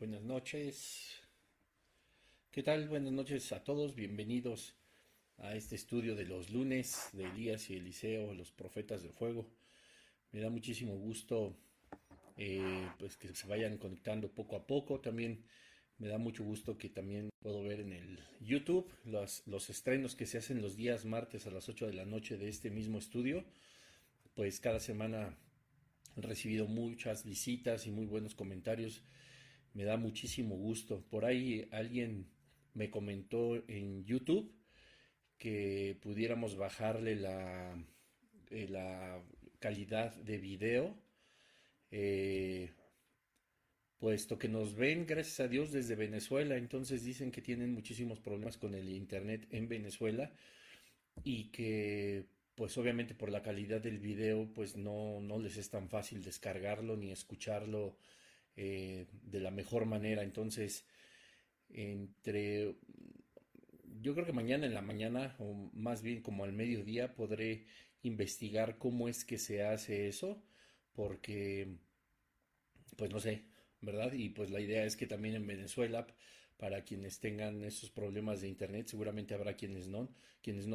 Buenas noches. ¿Qué tal? Buenas noches a todos. Bienvenidos a este estudio de los lunes de Elías y Eliseo, los profetas de fuego. Me da muchísimo gusto pues que se vayan conectando poco a poco. También me da mucho gusto que también puedo ver en el YouTube los estrenos que se hacen los días martes a las 8 de la noche de este mismo estudio. Pues cada semana he recibido muchas visitas y muy buenos comentarios. Me da muchísimo gusto. Por ahí alguien me comentó en YouTube que pudiéramos bajarle la calidad de video, eh, puesto que nos ven, gracias a Dios, desde Venezuela. Entonces dicen que tienen muchísimos problemas con el internet en Venezuela y que pues obviamente por la calidad del video pues no les es tan fácil descargarlo ni escucharlo de la mejor manera. Entonces, entre, yo creo que mañana en la mañana, o más bien como al mediodía, podré investigar cómo es que se hace eso, porque, pues no sé, ¿verdad? Y pues la idea es que también en Venezuela, para quienes tengan esos problemas de internet, seguramente habrá quienes no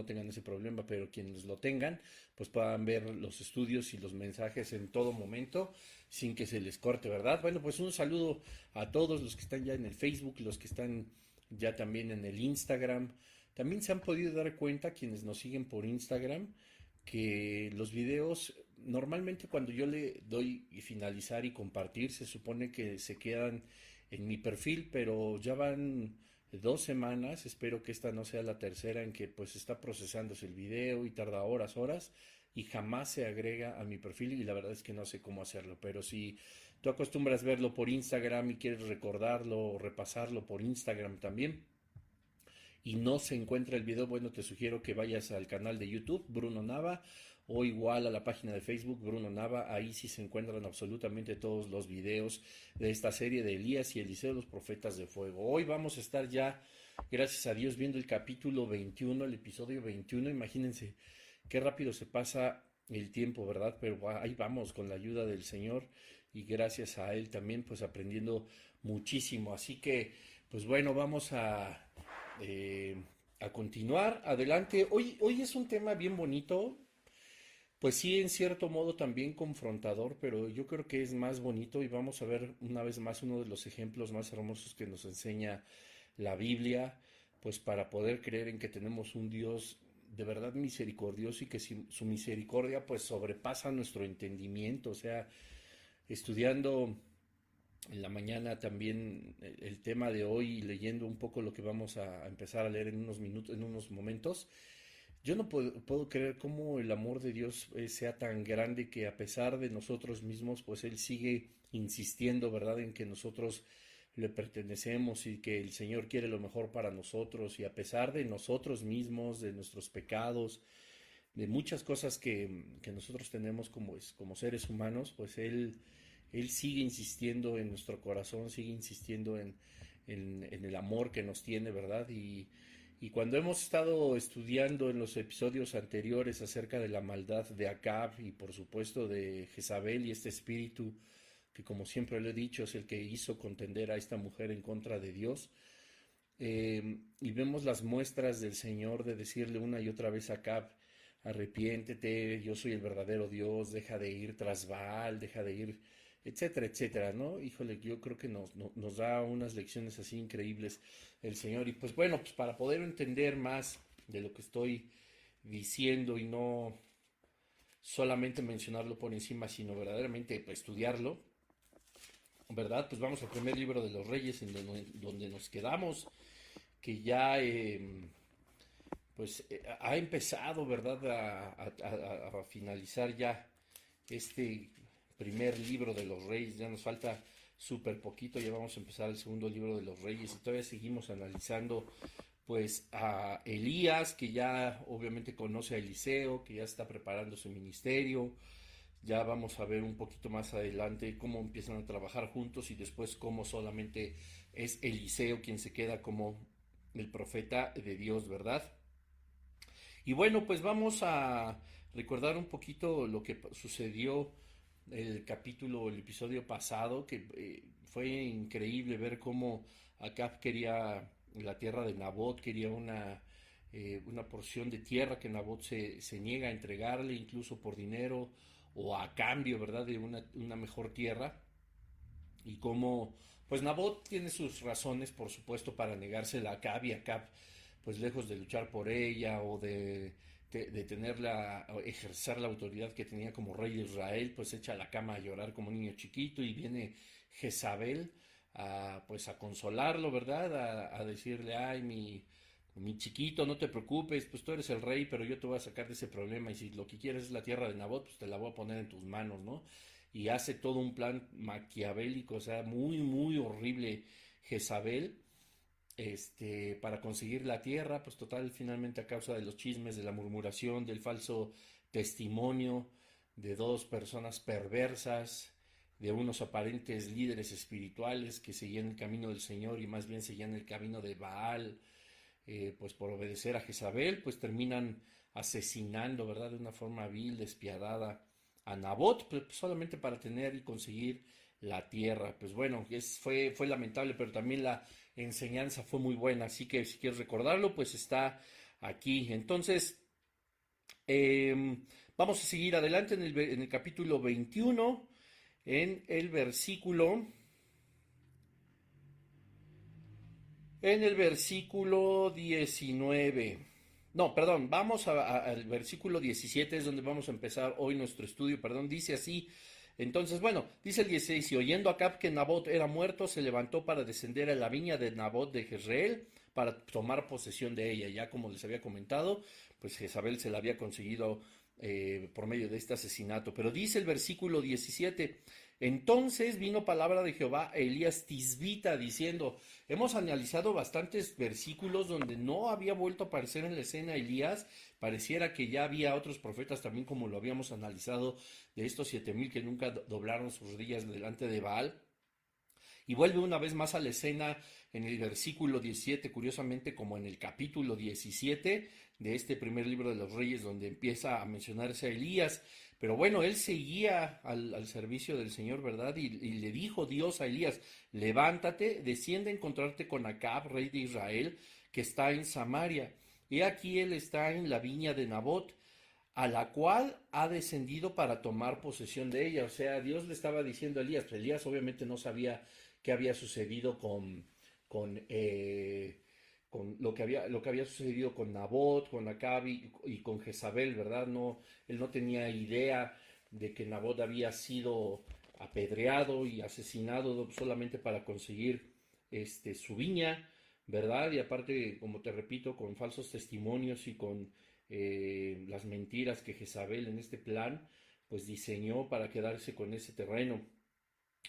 tengan ese problema, pero quienes lo tengan, pues puedan ver los estudios y los mensajes en todo momento sin que se les corte, ¿verdad? Bueno, pues un saludo a todos los que están ya en el Facebook, los que están ya también en el Instagram. También se han podido dar cuenta quienes nos siguen por Instagram que los videos, normalmente cuando yo le doy finalizar y compartir, se supone que se quedan en mi perfil, pero ya van 2 semanas, espero que esta no sea la tercera en que pues está procesándose el video y tarda horas y jamás se agrega a mi perfil y la verdad es que no sé cómo hacerlo, pero si tú acostumbras verlo por Instagram y quieres recordarlo o repasarlo por Instagram también, y no se encuentra el video, bueno, te sugiero que vayas al canal de YouTube, Bruno Nava, o igual a la página de Facebook, Bruno Nava. Ahí sí se encuentran absolutamente todos los videos de esta serie de Elías y Eliseo, los profetas de fuego. Hoy vamos a estar ya, gracias a Dios, viendo el capítulo 21, el episodio 21. Imagínense qué rápido se pasa el tiempo, ¿verdad? Pero ahí vamos con la ayuda del Señor y gracias a Él también, pues aprendiendo muchísimo. Así que, pues bueno, vamos eh, a continuar. Adelante. Hoy es un tema bien bonito. Pues sí, en cierto modo también confrontador, pero yo creo que es más bonito y vamos a ver una vez más uno de los ejemplos más hermosos que nos enseña la Biblia, pues para poder creer en que tenemos un Dios de verdad misericordioso y que su misericordia pues sobrepasa nuestro entendimiento. O sea, estudiando en la mañana también el tema de hoy y leyendo un poco lo que vamos a empezar a leer en unos minutos, en unos momentos, yo no puedo creer cómo el amor de Dios sea tan grande que a pesar de nosotros mismos, pues Él sigue insistiendo, ¿verdad?, en que nosotros le pertenecemos y que el Señor quiere lo mejor para nosotros y a pesar de nosotros mismos, de nuestros pecados, de muchas cosas que nosotros tenemos como seres humanos, pues Él sigue insistiendo en nuestro corazón, sigue insistiendo en el amor que nos tiene, ¿verdad? Y cuando hemos estado estudiando en los episodios anteriores acerca de la maldad de Acab y por supuesto de Jezabel y este espíritu que como siempre lo he dicho es el que hizo contender a esta mujer en contra de Dios, y vemos las muestras del Señor de decirle una y otra vez a Acab, arrepiéntete, yo soy el verdadero Dios, deja de ir tras Baal, deja de ir, etcétera, etcétera, ¿no? Híjole, yo creo que nos da unas lecciones así increíbles el Señor. Y pues bueno, pues para poder entender más de lo que estoy diciendo y no solamente mencionarlo por encima, sino verdaderamente pues, estudiarlo, ¿verdad? Pues vamos al primer libro de los Reyes, en donde nos quedamos, que ya pues ha empezado, ¿verdad?, a finalizar ya este primer libro de los Reyes. Ya nos falta súper poquito, ya vamos a empezar el segundo libro de los Reyes y todavía seguimos analizando pues a Elías, que ya obviamente conoce a Eliseo, que ya está preparando su ministerio. Ya vamos a ver un poquito más adelante cómo empiezan a trabajar juntos y después cómo solamente es Eliseo quien se queda como el profeta de Dios, ¿verdad? Y bueno, pues vamos a recordar un poquito lo que sucedió el episodio pasado, que fue increíble ver cómo Acab quería la tierra de Nabot, quería una porción de tierra que Nabot se niega a entregarle, incluso por dinero o a cambio, ¿verdad?, de una mejor tierra. Y cómo, pues Nabot tiene sus razones, por supuesto, para negársela a Acab, y Acab, pues lejos de luchar por ella o de tenerla, ejercer la autoridad que tenía como rey de Israel, pues echa a la cama a llorar como un niño chiquito, y viene Jezabel pues a consolarlo, ¿verdad? A decirle, ay, mi chiquito, no te preocupes, pues tú eres el rey, pero yo te voy a sacar de ese problema, y si lo que quieres es la tierra de Nabot, pues te la voy a poner en tus manos, ¿no? Y hace todo un plan maquiavélico, o sea, muy, muy horrible Jezabel, para conseguir la tierra, pues total, finalmente a causa de los chismes, de la murmuración, del falso testimonio de dos personas perversas, de unos aparentes líderes espirituales que seguían el camino del Señor y más bien seguían el camino de Baal, pues por obedecer a Jezabel, pues terminan asesinando, ¿verdad?, de una forma vil, despiadada a Nabot, pues solamente para tener y conseguir la tierra. Pues bueno, fue lamentable, pero también la enseñanza fue muy buena, así que si quieres recordarlo, pues está aquí. Entonces, vamos a seguir adelante en el capítulo 21, en el versículo 19. No, perdón, vamos al versículo 17, es donde vamos a empezar hoy nuestro estudio, perdón, dice así. Entonces, bueno, dice el 16, y oyendo Acab que Nabot era muerto, se levantó para descender a la viña de Nabot de Jezreel, para tomar posesión de ella. Ya como les había comentado, pues Jezabel se la había conseguido por medio de este asesinato. Pero dice el versículo 17, entonces vino palabra de Jehová a Elías Tisbita diciendo, hemos analizado bastantes versículos donde no había vuelto a aparecer en la escena Elías, pareciera que ya había otros profetas también, como lo habíamos analizado, de estos 7000 que nunca doblaron sus rodillas delante de Baal. Y vuelve una vez más a la escena en el versículo 17, curiosamente como en el capítulo 17 de este primer libro de los Reyes, donde empieza a mencionarse a Elías. Pero bueno, él seguía al servicio del Señor, ¿verdad? Y le dijo Dios a Elías, levántate, desciende a encontrarte con Acab, rey de Israel, que está en Samaria. He aquí él está en la viña de Nabot, a la cual ha descendido para tomar posesión de ella. O sea, Dios le estaba diciendo a Elías, pero Elías obviamente no sabía qué había sucedido con, eh, con lo que había sucedido con Nabot, con Acab y con Jezabel, ¿verdad? No, él no tenía idea de que Nabot había sido apedreado y asesinado solamente para conseguir su viña, ¿verdad? Y aparte, como te repito, con falsos testimonios y con las mentiras que Jezabel en este plan pues diseñó para quedarse con ese terreno.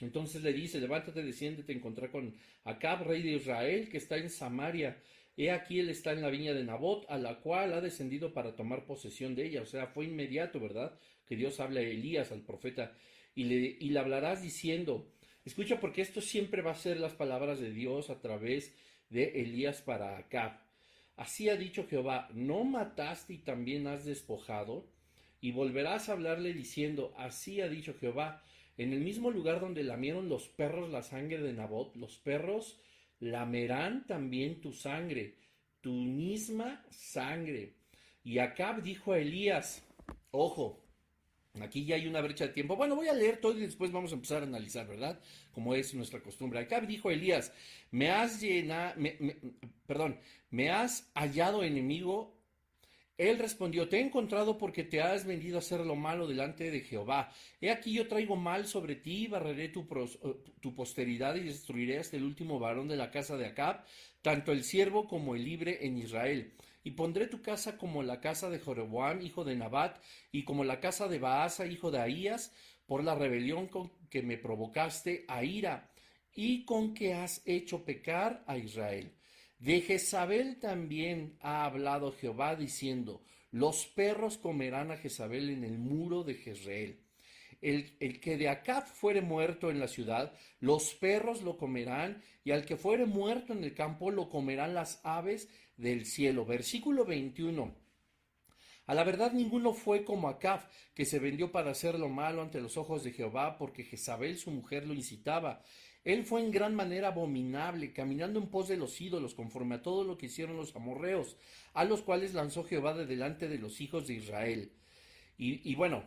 Entonces le dice, levántate, desciéndete, encontrar con Acab, rey de Israel, que está en Samaria. He aquí él está en la viña de Nabot, a la cual ha descendido para tomar posesión de ella. O sea, fue inmediato, ¿verdad? Que Dios habla a Elías, al profeta, y le hablarás diciendo, escucha, porque esto siempre va a ser las palabras de Dios a través de Elías para Acab. Así ha dicho Jehová, no mataste y también has despojado, y volverás a hablarle diciendo, así ha dicho Jehová, en el mismo lugar donde lamieron los perros la sangre de Nabot, los perros lamerán también tu sangre, tu misma sangre. Y Acab dijo a Elías, ojo, aquí ya hay una brecha de tiempo. Bueno, voy a leer todo y después vamos a empezar a analizar, ¿verdad? Como es nuestra costumbre. Acab dijo a Elías, me has hallado enemigo. Él respondió, te he encontrado porque te has venido a hacer lo malo delante de Jehová. He aquí yo traigo mal sobre ti, barreré tu posteridad y destruiré hasta el último varón de la casa de Acab, tanto el siervo como el libre en Israel. Y pondré tu casa como la casa de Jeroboam, hijo de Nabat, y como la casa de Baasa, hijo de Ahías, por la rebelión con que me provocaste a ira, y con que has hecho pecar a Israel. De Jezabel también ha hablado Jehová diciendo, los perros comerán a Jezabel en el muro de Jezreel. El que de Acab fuere muerto en la ciudad, los perros lo comerán, y al que fuere muerto en el campo, lo comerán las aves del cielo. Versículo 21. A la verdad ninguno fue como Acab, que se vendió para hacer lo malo ante los ojos de Jehová, porque Jezabel su mujer lo incitaba. Él fue en gran manera abominable, caminando en pos de los ídolos, conforme a todo lo que hicieron los amorreos, a los cuales lanzó Jehová de delante de los hijos de Israel. Y bueno,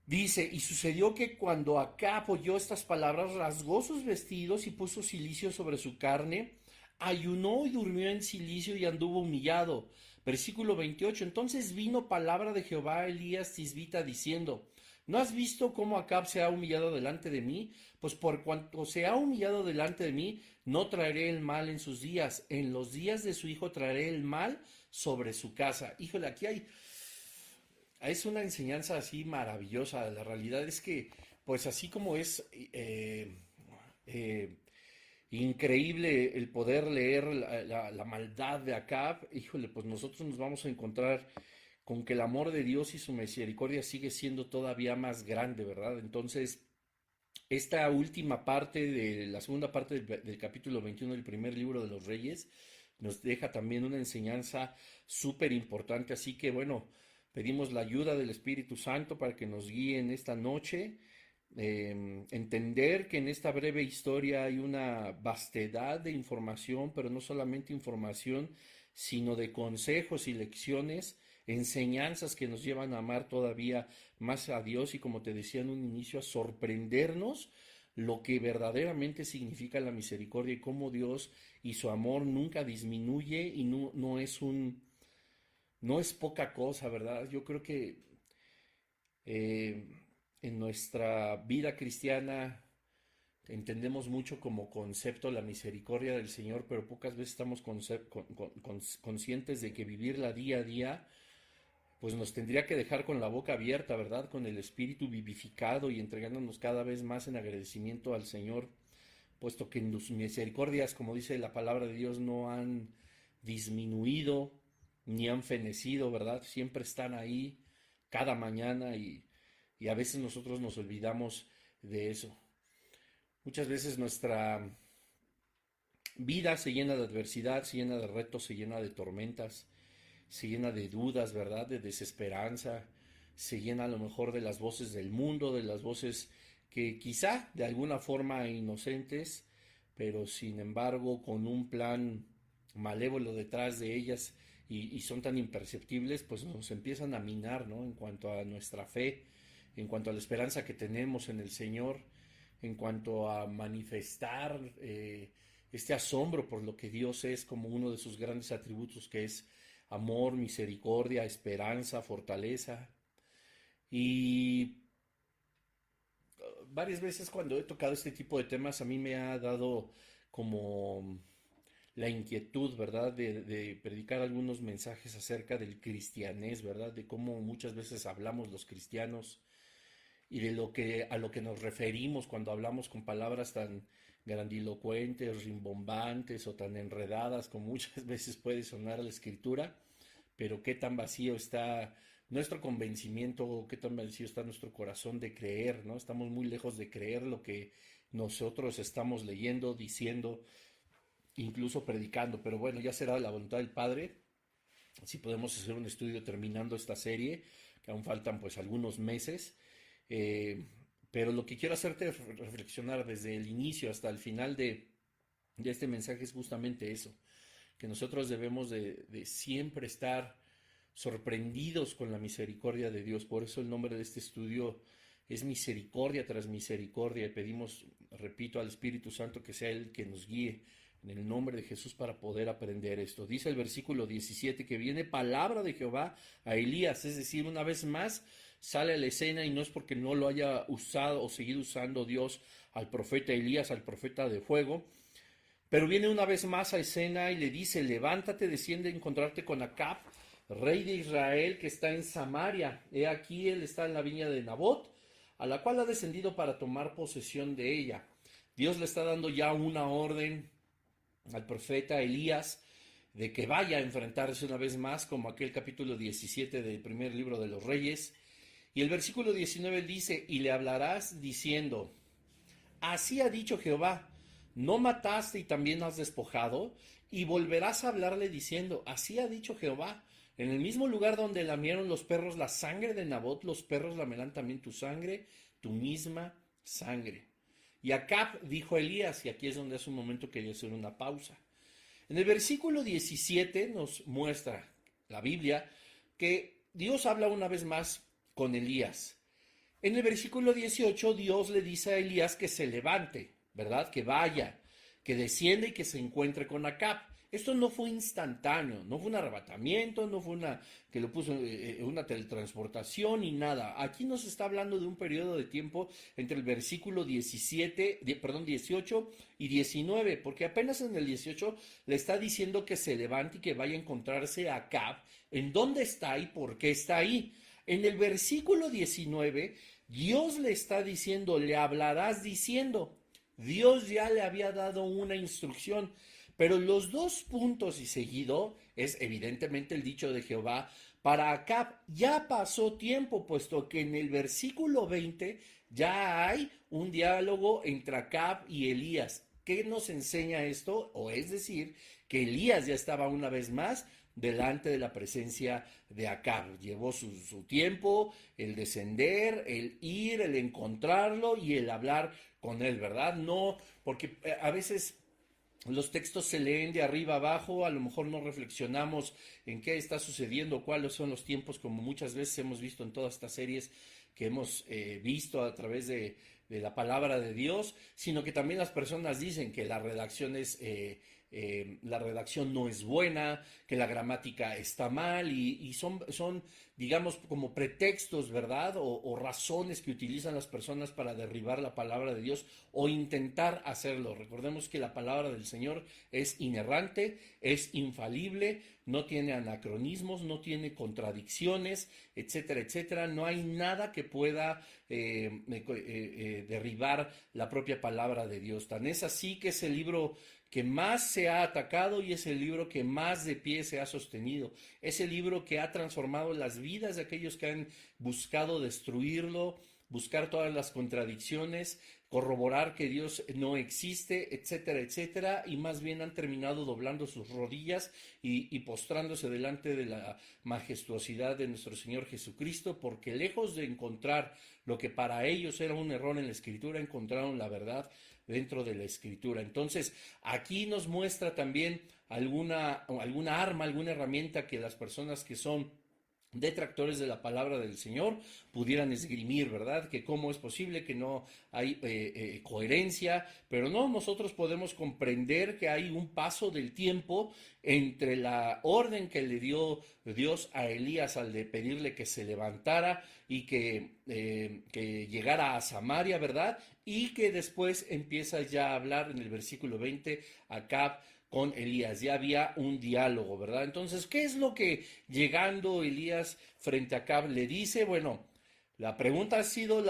dice, y sucedió que cuando Acab oyó estas palabras, rasgó sus vestidos y puso cilicio sobre su carne, ayunó y durmió en cilicio y anduvo humillado. Versículo 28, entonces vino palabra de Jehová a Elías Tisbita diciendo, ¿no has visto cómo Acab se ha humillado delante de mí? Pues por cuanto se ha humillado delante de mí, no traeré el mal en sus días, en los días de su hijo traeré el mal sobre su casa. Híjole, aquí es una enseñanza así maravillosa. La realidad es que, pues así como es eh, increíble el poder leer la maldad de Acab, híjole, pues nosotros nos vamos a encontrar con que el amor de Dios y su misericordia sigue siendo todavía más grande, ¿verdad? Entonces, esta última parte de la segunda parte del capítulo 21 del primer libro de los Reyes nos deja también una enseñanza súper importante. Así que bueno, pedimos la ayuda del Espíritu Santo para que nos guíe en esta noche. Entender que en esta breve historia hay una vastedad de información, pero no solamente información, sino de consejos y lecciones, enseñanzas que nos llevan a amar todavía más a Dios y, como te decía en un inicio, a sorprendernos lo que verdaderamente significa la misericordia y cómo Dios y su amor nunca disminuye y no es poca cosa, ¿verdad? Yo creo que eh, en nuestra vida cristiana entendemos mucho como concepto la misericordia del Señor, pero pocas veces estamos conscientes de que vivirla día a día pues nos tendría que dejar con la boca abierta, ¿verdad? Con el espíritu vivificado y entregándonos cada vez más en agradecimiento al Señor, puesto que en sus misericordias, como dice la palabra de Dios, no han disminuido ni han fenecido, ¿verdad? Siempre están ahí cada mañana y a veces nosotros nos olvidamos de eso. Muchas veces nuestra vida se llena de adversidad, se llena de retos, se llena de tormentas, se llena de dudas, ¿verdad? De desesperanza, se llena a lo mejor de las voces del mundo, de las voces que quizá de alguna forma inocentes, pero sin embargo con un plan malévolo detrás de ellas y son tan imperceptibles, pues nos empiezan a minar, ¿no? En cuanto a nuestra fe, en cuanto a la esperanza que tenemos en el Señor, en cuanto a manifestar este asombro por lo que Dios es como uno de sus grandes atributos, que es amor, misericordia, esperanza, fortaleza. Y varias veces cuando he tocado este tipo de temas a mí me ha dado como la inquietud, ¿verdad? De predicar algunos mensajes acerca del cristianés, ¿verdad? De cómo muchas veces hablamos los cristianos y de a lo que nos referimos cuando hablamos con palabras tan grandilocuentes, rimbombantes o tan enredadas como muchas veces puede sonar la escritura, pero qué tan vacío está nuestro convencimiento, qué tan vacío está nuestro corazón de creer, ¿no? Estamos muy lejos de creer lo que nosotros estamos leyendo, diciendo, incluso predicando, pero bueno, ya será la voluntad del Padre si podemos hacer un estudio terminando esta serie, que aún faltan pues algunos meses, eh, pero lo que quiero hacerte reflexionar desde el inicio hasta el final de este mensaje es justamente eso, que nosotros debemos de siempre estar sorprendidos con la misericordia de Dios. Por eso el nombre de este estudio es misericordia tras misericordia. Y pedimos, repito, al Espíritu Santo que sea Él que nos guíe en el nombre de Jesús para poder aprender esto. Dice el versículo 17 que viene palabra de Jehová a Elías, es decir, una vez más sale a la escena y no es porque no lo haya usado o seguido usando Dios al profeta Elías, al profeta de fuego, pero viene una vez más a escena y le dice, levántate, desciende a encontrarte con Acab, rey de Israel, que está en Samaria. He aquí, él está en la viña de Nabot, a la cual ha descendido para tomar posesión de ella. Dios le está dando ya una orden al profeta Elías de que vaya a enfrentarse una vez más, como aquel capítulo 17 del primer libro de los Reyes. Y el versículo 19 dice, y le hablarás diciendo, así ha dicho Jehová, ¿no mataste y también has despojado? y volverás a hablarle diciendo, así ha dicho Jehová, en el mismo lugar donde lamieron los perros la sangre de Nabot, los perros lamerán también tu sangre, tu misma sangre. Y Acab dijo a Elías, y aquí es donde hace un momento quería hacer una pausa. En el versículo 17 nos muestra la Biblia que Dios habla una vez más con Elías. En el versículo 18 Dios le dice a Elías que se levante, ¿verdad? Que vaya, que descienda y que se encuentre con Acab. Esto no fue instantáneo, no fue un arrebatamiento, no fue que lo puso una teletransportación ni nada. Aquí nos está hablando de un periodo de tiempo entre el versículo 18 y 19, porque apenas en el 18 le está diciendo que se levante y que vaya a encontrarse a Acab, en dónde está y por qué está ahí. En el versículo 19, Dios le está diciendo, le hablarás diciendo. Dios ya le había dado una instrucción, pero los dos puntos y seguido es evidentemente el dicho de Jehová para Acab. Ya pasó tiempo, puesto que en el versículo 20 ya hay un diálogo entre Acab y Elías. ¿Qué nos enseña esto? O es decir, que Elías ya estaba una vez más delante de la presencia de Acab. Llevó su tiempo, el descender, el ir, el encontrarlo y el hablar con él, ¿verdad? No, porque a veces los textos se leen de arriba abajo, a lo mejor no reflexionamos en qué está sucediendo, cuáles son los tiempos, como muchas veces hemos visto en todas estas series que hemos visto a través de la palabra de Dios, sino que también las personas dicen que la redacción la redacción no es buena, que la gramática está mal y son, digamos, como pretextos, ¿verdad? O razones que utilizan las personas para derribar la palabra de Dios o intentar hacerlo. Recordemos que la palabra del Señor es inerrante, es infalible, no tiene anacronismos, contradicciones, etcétera, etcétera. No hay nada que pueda derribar la propia palabra de Dios. Tan es así que es el libro que más se ha atacado y es el libro que más de pie se ha sostenido. Es el libro que ha transformado las vidas de aquellos que han buscado destruirlo, buscar todas las contradicciones, corroborar que Dios no existe, etcétera, etcétera, y más bien han terminado doblando sus rodillas y postrándose delante de la majestuosidad de nuestro Señor Jesucristo, porque lejos de encontrar lo que para ellos era un error en la Escritura, encontraron la verdad dentro de la Escritura. Entonces, aquí nos muestra también alguna arma, alguna herramienta que las personas que son detractores de la palabra del Señor pudieran esgrimir, ¿verdad? Que cómo es posible que no hay coherencia, pero no, nosotros podemos comprender que hay un paso del tiempo entre la orden que le dio Dios a Elías al de pedirle que se levantara y que llegara a Samaria, ¿verdad? Y que después empieza ya a hablar en el versículo 20, Acab con Elías, ya había un diálogo, ¿verdad? Entonces, ¿qué es lo que llegando Elías frente a Acab le dice? Bueno, la pregunta ha sido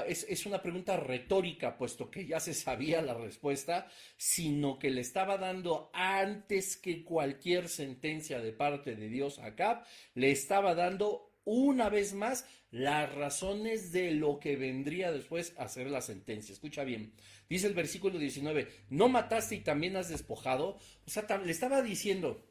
es una pregunta retórica, puesto que ya se sabía la respuesta, sino que le estaba dando antes que cualquier sentencia de parte de Dios a Acab, le estaba dando una vez más las razones de lo que vendría después a ser la sentencia. Escucha bien, dice el versículo 19, no mataste y también has despojado. O sea, le estaba diciendo,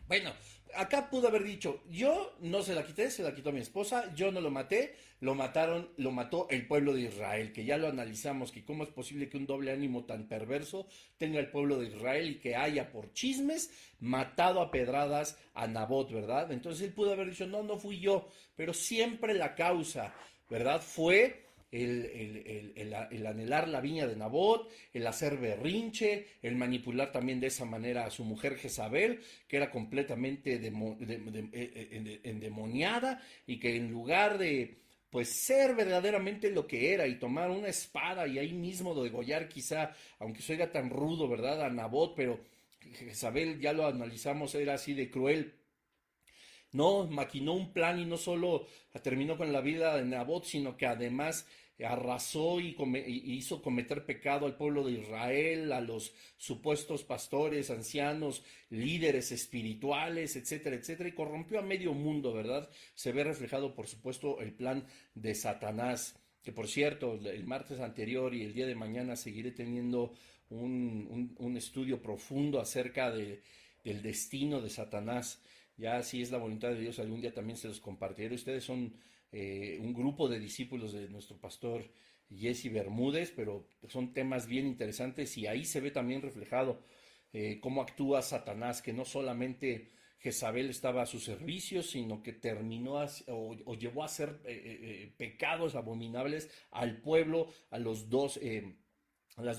bueno, acá pudo haber dicho, yo no se la quité, se la quitó mi esposa, yo no lo maté, lo mató el pueblo de Israel, que ya lo analizamos, que cómo es posible que un doble ánimo tan perverso tenga el pueblo de Israel y que haya por chismes matado a pedradas a Nabot, ¿verdad? Entonces él pudo haber dicho, no, no fui yo, pero siempre la causa, ¿verdad? Fue el anhelar la viña de Nabot, el hacer berrinche, el manipular también de esa manera a su mujer Jezabel, que era completamente endemoniada y que en lugar de pues ser verdaderamente lo que era y tomar una espada y ahí mismo degollar quizá, aunque se oiga tan rudo, ¿verdad? A Nabot, pero Jezabel, ya lo analizamos, era así de cruel. No, maquinó un plan y no solo terminó con la vida de Nabot, sino que además arrasó y hizo cometer pecado al pueblo de Israel, a los supuestos pastores, ancianos, líderes espirituales, etcétera, etcétera, y corrompió a medio mundo, ¿verdad? Se ve reflejado, por supuesto, el plan de Satanás, que por cierto, el martes anterior y el día de mañana seguiré teniendo un estudio profundo acerca del destino de Satanás. Ya si es la voluntad de Dios, algún día también se los compartiré. Ustedes son un grupo de discípulos de nuestro pastor Jesse Bermúdez, pero son temas bien interesantes y ahí se ve también reflejado cómo actúa Satanás, que no solamente Jezabel estaba a su servicio, sino que terminó o llevó a hacer pecados abominables al pueblo, a las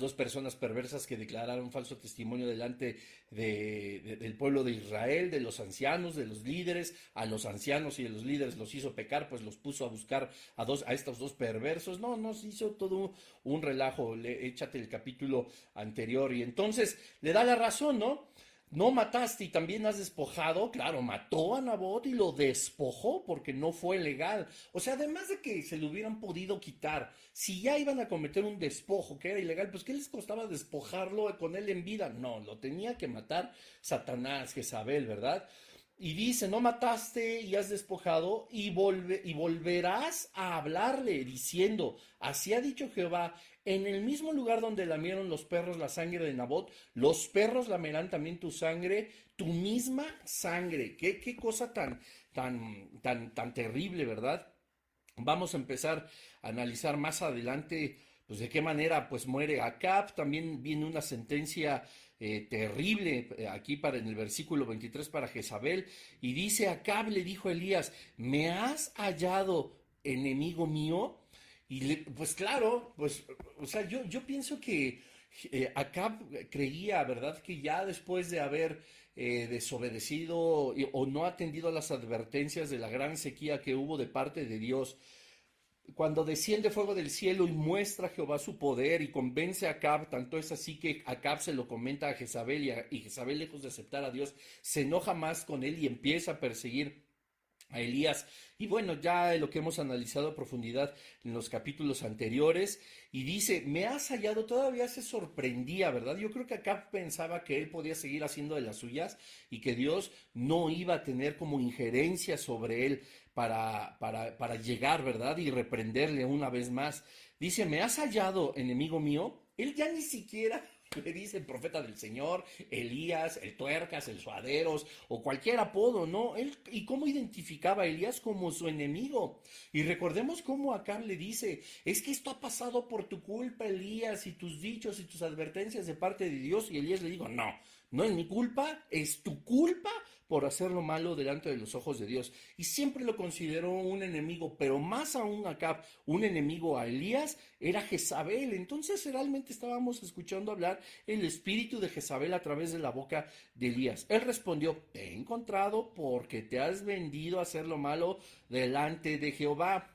dos personas perversas que declararon falso testimonio delante del pueblo de Israel, de los ancianos, de los líderes. A los ancianos y a los líderes los hizo pecar, pues los puso a buscar a estos dos perversos. No, nos hizo todo un relajo. Échate el capítulo anterior y entonces le da la razón, ¿no? No mataste y también has despojado. Claro, mató a Nabot y lo despojó porque no fue legal. O sea, además de que se lo hubieran podido quitar, si ya iban a cometer un despojo que era ilegal, pues ¿qué les costaba despojarlo con él en vida? No, lo tenía que matar Satanás, Jezabel, ¿verdad? Y dice, no mataste y has despojado y volverás a hablarle diciendo, así ha dicho Jehová, en el mismo lugar donde lamieron los perros la sangre de Nabot, los perros lamerán también tu sangre, tu misma sangre. Qué cosa tan terrible, ¿verdad? Vamos a empezar a analizar más adelante, pues de qué manera pues muere Acab. También viene una sentencia terrible aquí en el versículo 23 para Jezabel. Y dice, Acab le dijo a Elías, ¿me has hallado enemigo mío? Y pues claro, pues, o sea, yo pienso que Acab creía, ¿verdad? Que ya después de haber desobedecido o no atendido a las advertencias de la gran sequía que hubo de parte de Dios, cuando desciende fuego del cielo y muestra a Jehová su poder y convence a Acab, tanto es así que Acab se lo comenta a Jezabel y Jezabel, lejos de aceptar a Dios, se enoja más con él y empieza a perseguir a Elías. Y bueno, ya lo que hemos analizado a profundidad en los capítulos anteriores, y dice, me has hallado. Todavía se sorprendía, ¿verdad? Yo creo que Acab pensaba que él podía seguir haciendo de las suyas y que Dios no iba a tener como injerencia sobre él para llegar, ¿verdad? Y reprenderle una vez más. Dice, me has hallado, enemigo mío. Él ya ni siquiera le dice el profeta del Señor, Elías, el tuercas, el suaderos o cualquier apodo, ¿no? ¿Y cómo identificaba a Elías como su enemigo? Y recordemos cómo Acab le dice, es que esto ha pasado por tu culpa, Elías, y tus dichos y tus advertencias de parte de Dios. Y Elías le dijo, no es mi culpa, es tu culpa por hacer lo malo delante de los ojos de Dios. Y siempre lo consideró un enemigo, pero más aún Acab, un enemigo a Elías, era Jezabel. Entonces realmente estábamos escuchando hablar el espíritu de Jezabel a través de la boca de Elías. Él respondió, te he encontrado porque te has vendido a hacer lo malo delante de Jehová.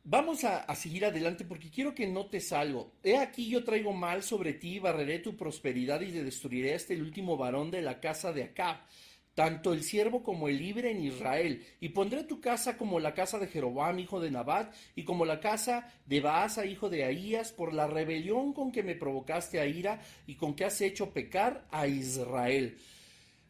Vamos a seguir adelante porque quiero que notes algo. He aquí yo traigo mal sobre ti, barreré tu prosperidad y te destruiré hasta el último varón de la casa de Acab, tanto el siervo como el libre en Israel, y pondré tu casa como la casa de Jeroboam, hijo de Nabat, y como la casa de Baasa, hijo de Ahías, por la rebelión con que me provocaste a ira y con que has hecho pecar a Israel.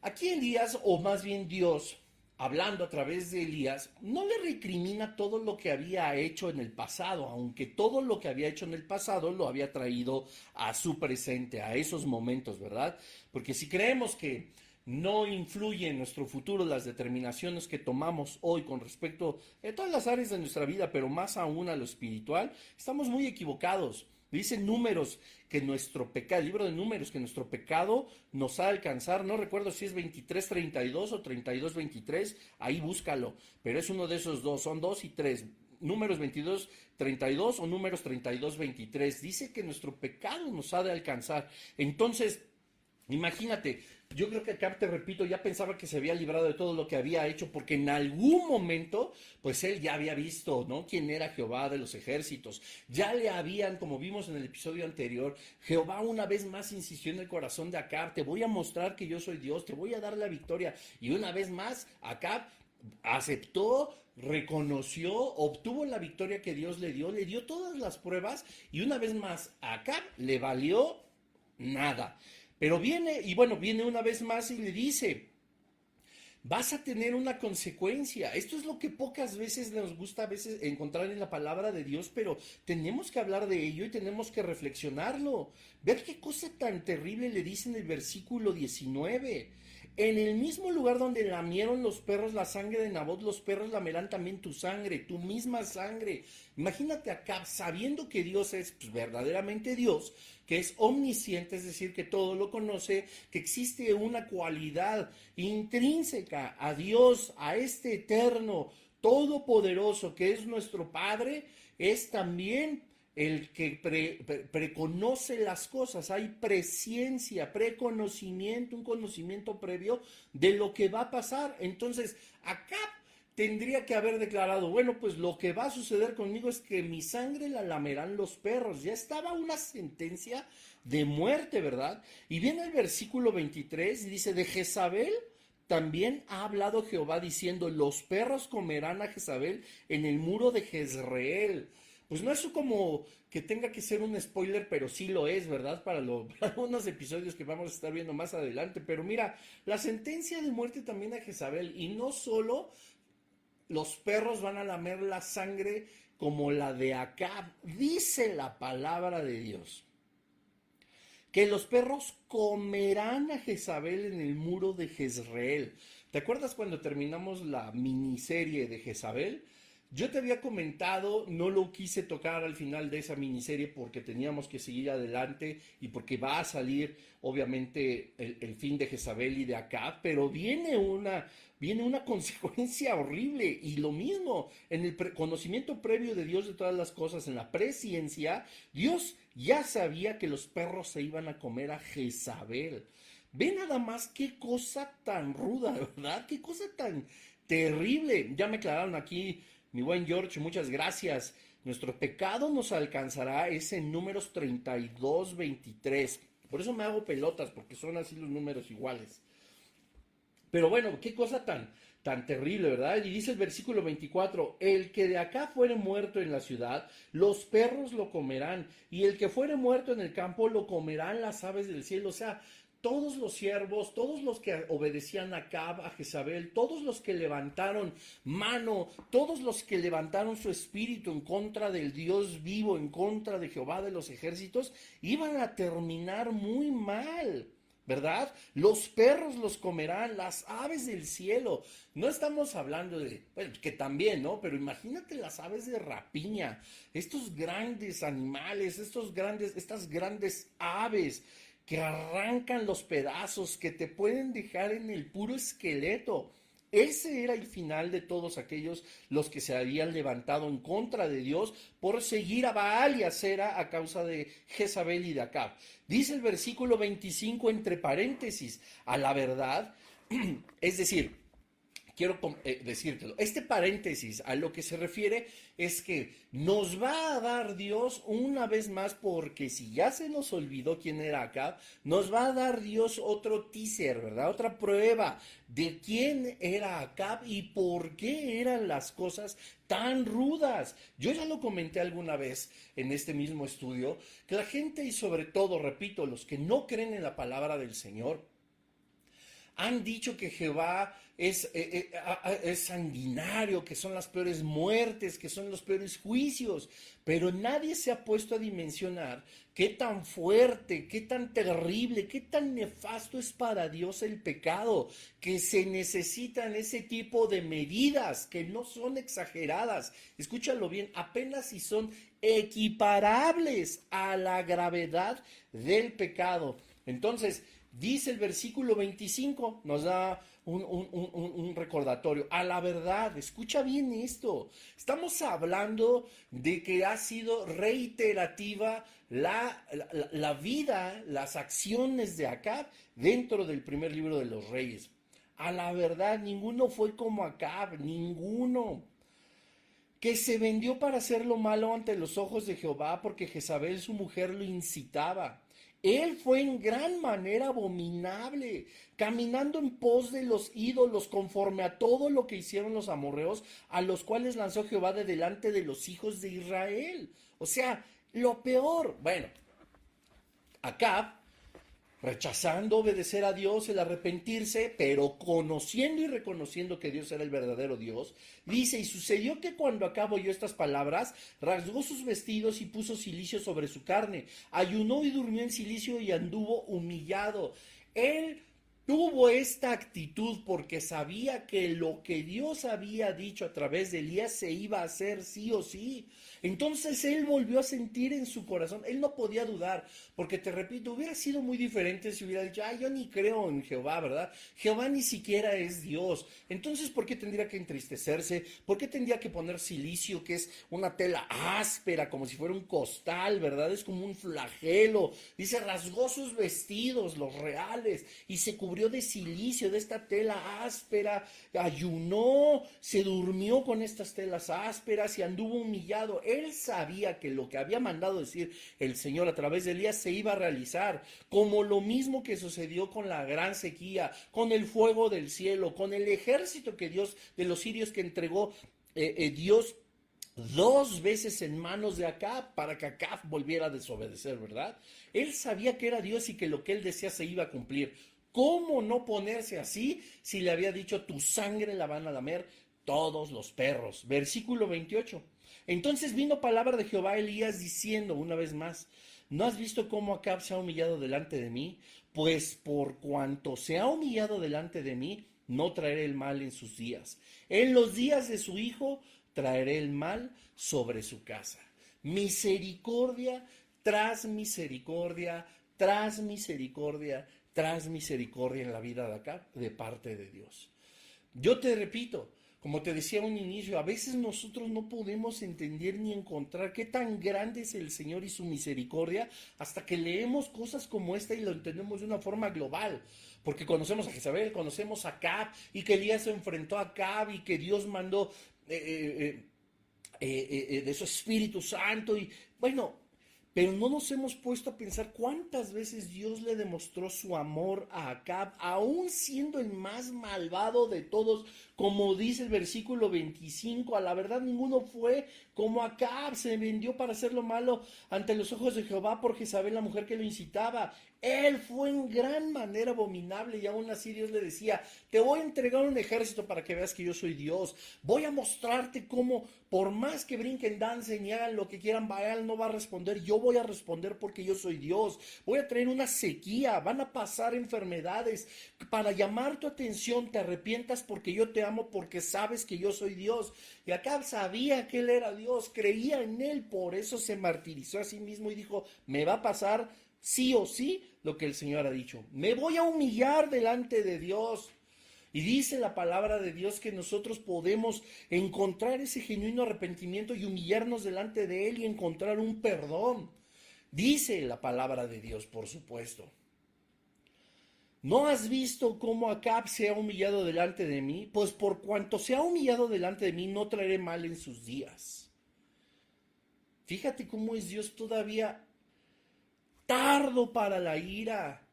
Aquí Elías, o más bien Dios, hablando a través de Elías, no le recrimina todo lo que había hecho en el pasado, aunque todo lo que había hecho en el pasado lo había traído a su presente, a esos momentos, ¿verdad? Porque si creemos que no influye en nuestro futuro las determinaciones que tomamos hoy con respecto a todas las áreas de nuestra vida, pero más aún a lo espiritual, estamos muy equivocados. Dice Números que nuestro pecado, el libro de Números, que nuestro pecado nos ha de alcanzar, no recuerdo si es 23:32 o 32:23, ahí búscalo, pero es uno de esos dos, son 2 y 3, Números 22:32 o Números 32:23, dice que nuestro pecado nos ha de alcanzar. Entonces, imagínate, yo creo que acá, te repito, ya pensaba que se había librado de todo lo que había hecho, porque en algún momento, pues él ya había visto, ¿no? Quién era Jehová de los ejércitos. Ya le habían, como vimos en el episodio anterior, Jehová una vez más insistió en el corazón de Acab, te voy a mostrar que yo soy Dios, te voy a dar la victoria. Y una vez más, Acab aceptó, reconoció, obtuvo la victoria que Dios le dio todas las pruebas, y una vez más, a Acab le valió nada. Pero viene una vez más y le dice, vas a tener una consecuencia. Esto es lo que pocas veces nos gusta a veces encontrar en la palabra de Dios, pero tenemos que hablar de ello y tenemos que reflexionarlo. Ver qué cosa tan terrible le dice en el versículo 19. En el mismo lugar donde lamieron los perros la sangre de Nabot, los perros lamerán también tu sangre, tu misma sangre. Imagínate acá, sabiendo que Dios es pues, verdaderamente Dios, que es omnisciente, es decir, que todo lo conoce, que existe una cualidad intrínseca a Dios, a este eterno, todopoderoso, que es nuestro Padre, es también el que preconoce las cosas, hay presciencia, preconocimiento, un conocimiento previo de lo que va a pasar. Entonces, acá tendría que haber declarado, bueno, pues lo que va a suceder conmigo es que mi sangre la lamerán los perros. Ya estaba una sentencia de muerte, ¿verdad? Y viene el versículo 23 y dice, de Jezabel también ha hablado Jehová diciendo, los perros comerán a Jezabel en el muro de Jezreel. Pues no es como que tenga que ser un spoiler, pero sí lo es, ¿verdad? Para unos episodios que vamos a estar viendo más adelante. Pero mira, la sentencia de muerte también a Jezabel. Y no solo los perros van a lamer la sangre como la de Acab. Dice la palabra de Dios que los perros comerán a Jezabel en el muro de Jezreel. ¿Te acuerdas cuando terminamos la miniserie de Jezabel? Yo te había comentado, no lo quise tocar al final de esa miniserie porque teníamos que seguir adelante y porque va a salir obviamente el fin de Jezabel y de Acab, pero viene una consecuencia horrible. Y lo mismo, en el conocimiento previo de Dios de todas las cosas, en la presciencia, Dios ya sabía que los perros se iban a comer a Jezabel. Ve nada más qué cosa tan ruda, ¿verdad? Qué cosa tan terrible. Ya me aclararon aquí, mi buen George, muchas gracias. Nuestro pecado nos alcanzará, es en Números 32, 23. Por eso me hago pelotas, porque son así los números iguales. Pero bueno, qué cosa tan terrible, ¿verdad? Y dice el versículo 24, el que de acá fuere muerto en la ciudad, los perros lo comerán, y el que fuere muerto en el campo, lo comerán las aves del cielo. O sea, todos los siervos, todos los que obedecían a Acab, a Jezabel, todos los que levantaron mano, todos los que levantaron su espíritu en contra del Dios vivo, en contra de Jehová de los ejércitos, iban a terminar muy mal, ¿verdad? Los perros los comerán, las aves del cielo. No estamos hablando de, bueno, que también, ¿no? Pero imagínate las aves de rapiña, estos grandes animales, estas grandes aves que arrancan los pedazos, que te pueden dejar en el puro esqueleto. Ese era el final de todos aquellos los que se habían levantado en contra de Dios por seguir a Baal y a Sera a causa de Jezabel y de Acab. Dice el versículo 25 entre paréntesis, a la verdad, es decir, quiero decírtelo. Este paréntesis a lo que se refiere es que nos va a dar Dios una vez más, porque si ya se nos olvidó quién era Acab, nos va a dar Dios otro teaser, ¿verdad? Otra prueba de quién era Acab y por qué eran las cosas tan rudas. Yo ya lo comenté alguna vez en este mismo estudio, que la gente y sobre todo, repito, los que no creen en la palabra del Señor, han dicho que Jehová es sanguinario, que son las peores muertes, que son los peores juicios, pero nadie se ha puesto a dimensionar qué tan fuerte, qué tan terrible, qué tan nefasto es para Dios el pecado, que se necesitan ese tipo de medidas que no son exageradas. Escúchalo bien, apenas si son equiparables a la gravedad del pecado. Entonces, dice el versículo 25, nos da un recordatorio. A la verdad, escucha bien esto. Estamos hablando de que ha sido reiterativa la vida, las acciones de Acab dentro del primer libro de los Reyes. A la verdad, ninguno fue como Acab, ninguno. Que se vendió para hacer lo malo ante los ojos de Jehová, porque Jezabel su mujer lo incitaba. Él fue en gran manera abominable, caminando en pos de los ídolos, conforme a todo lo que hicieron los amorreos, a los cuales lanzó Jehová de delante de los hijos de Israel. O sea, lo peor. Bueno, Acab rechazando obedecer a Dios, el arrepentirse, pero conociendo y reconociendo que Dios era el verdadero Dios, dice, y sucedió que cuando Acab oyó estas palabras, rasgó sus vestidos y puso cilicio sobre su carne, ayunó y durmió en cilicio y anduvo humillado. Él tuvo esta actitud porque sabía que lo que Dios había dicho a través de Elías se iba a hacer sí o sí. Entonces él volvió a sentir en su corazón, él no podía dudar, porque te repito, hubiera sido muy diferente si hubiera dicho, yo ni creo en Jehová, ¿verdad? Jehová ni siquiera es Dios. Entonces, ¿por qué tendría que entristecerse? ¿Por qué tendría que poner cilicio, que es una tela áspera, como si fuera un costal, ¿verdad? Es como un flagelo. Dice, rasgó sus vestidos, los reales, y se cubrió de cilicio, de esta tela áspera, ayunó, se durmió con estas telas ásperas y anduvo humillado. Él sabía que lo que había mandado decir el Señor a través de Elías se iba a realizar, como lo mismo que sucedió con la gran sequía, con el fuego del cielo, con el ejército que Dios, de los sirios que entregó Dios 2 veces en manos de Acab para que Acab volviera a desobedecer, ¿verdad? Él sabía que era Dios y que lo que él decía se iba a cumplir. ¿Cómo no ponerse así si le había dicho tu sangre la van a lamer todos los perros? Versículo 28. Entonces vino palabra de Jehová a Elías diciendo una vez más, ¿no has visto cómo Acab se ha humillado delante de mí? Pues por cuanto se ha humillado delante de mí, no traeré el mal en sus días. En los días de su hijo traeré el mal sobre su casa. Misericordia tras misericordia, tras misericordia, tras misericordia en la vida de Acab de parte de Dios. Yo te repito, como te decía a un inicio, a veces nosotros no podemos entender ni encontrar qué tan grande es el Señor y su misericordia hasta que leemos cosas como esta y lo entendemos de una forma global. Porque conocemos a Jezabel, conocemos a Acab y que Elías se enfrentó a Acab y que Dios mandó de su Espíritu Santo y bueno, pero no nos hemos puesto a pensar cuántas veces Dios le demostró su amor a Acab, aún siendo el más malvado de todos, como dice el versículo 25, a la verdad ninguno fue como Acab, se vendió para hacer lo malo ante los ojos de Jehová por Jezabel, la mujer que lo incitaba. Él fue en gran manera abominable y aún así Dios le decía, te voy a entregar un ejército para que veas que yo soy Dios. Voy a mostrarte cómo por más que brinquen, dancen y hagan lo que quieran, Baal no va a responder. Yo voy a responder porque yo soy Dios. Voy a traer una sequía, van a pasar enfermedades. Para llamar tu atención, te arrepientas porque yo te amo, porque sabes que yo soy Dios. Y Acab sabía que él era Dios, creía en él, por eso se martirizó a sí mismo y dijo, me va a pasar sí o sí lo que el Señor ha dicho. Me voy a humillar delante de Dios. Y dice la palabra de Dios que nosotros podemos encontrar ese genuino arrepentimiento y humillarnos delante de Él y encontrar un perdón. Dice la palabra de Dios, por supuesto. ¿No has visto cómo Acab se ha humillado delante de mí? Pues por cuanto se ha humillado delante de mí, no traeré mal en sus días. Fíjate cómo es Dios todavía tardo para la ira.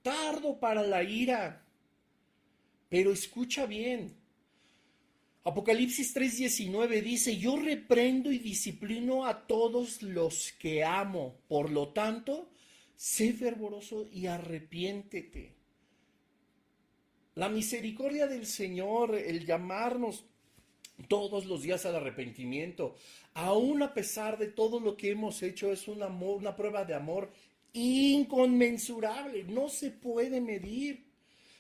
Tardo para la ira. Pero escucha bien. Apocalipsis 3:19 dice, yo reprendo y disciplino a todos los que amo. Por lo tanto, sé fervoroso y arrepiéntete. La misericordia del Señor, el llamarnos todos los días al arrepentimiento, aún a pesar de todo lo que hemos hecho, es un amor, una prueba de amor inconmensurable, no se puede medir.